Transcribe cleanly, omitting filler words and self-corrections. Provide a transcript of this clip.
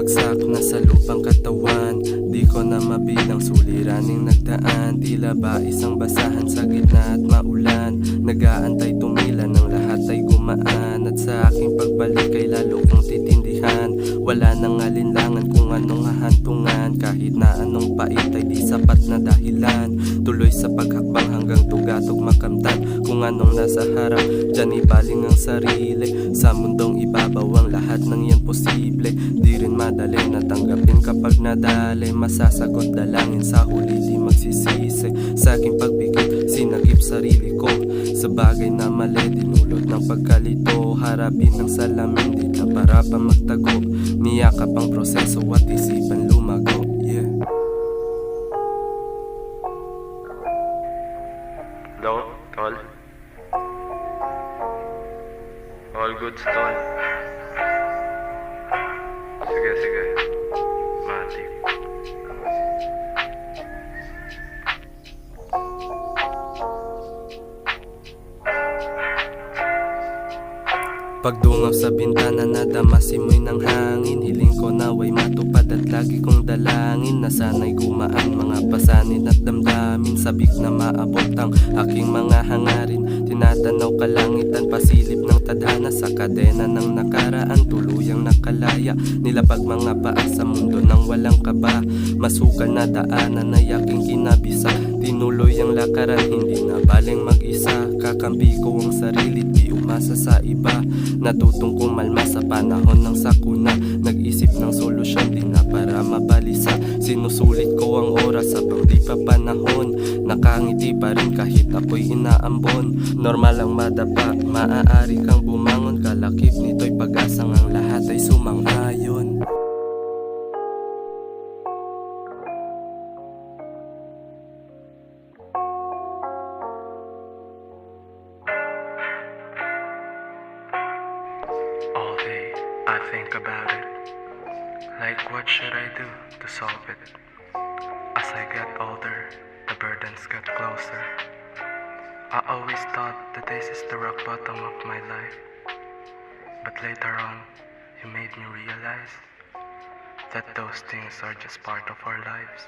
Bumagsak na sa lupang katawan, di ko na mabilang suliraning nagdaan. Tila ba isang basahan sa gitna at maulan, nag-aantay tumila ng lahat ay gumaan. At sa aking pagbalik ay lalo kong titindihan, wala nang alinlangan kung anong hahantungan. Kahit na anong pait ay di sapat na dahilan, tuloy sa paghakbang hanggang tugatog makamtan. Kung anong nasa harap, dyan ibaling ang sarili. Sa mundong ibabaw ang lahat ng yan posible. Di rin madali natanggapin kapag nadali, masasagot dalangin sa huli di magsisisi. Sa aking pagbigit, sinagip sarili ko sa bagay na mali, dinulot ng pagkalito. Harapin ng salamin, di na para pa magtago. Niyakap ang proseso at isipan lumago. Yeah. Hello, tol. All goods, tol. Sige. Mati. Pagdungaw sa bintana, nadama simoy ng hangin. Hiling ko naway matupad at lagi kong dalangin na sana'y gumaan mga pasanin at damdamin. Sabik na maabot ang aking mga hangarin. Tinatanaw kalangitan, pasilip ng tadhana. Sa kadena ng nakaraan, tuluyang nakalaya. Nilapag mga paa sa mundo ng walang kaba. Masukal na daanan ay aking kinabisa. Tinuloy ang lakaran, hindi na baling mag-isa. Kakampi ko ang sarili, di umasa sa iba. Natutong kumalma sa panahon ng sakuna. Nag-isip ng solusyon, di na para mabalisa. Sinusulit ko ang oras habang di pa panahon. Nakangiti pa rin kahit ako'y inaambon. Normal ang madapa, maaari kang bumangon. Kalakip nito'y pag-asang ang lahat ay sumang-ayon. All day I think about it, like what should I do to solve it? As I get older, the burdens get closer. I always thought that this is the rock bottom of my life, but later on, you made me realize that those things are just part of our lives.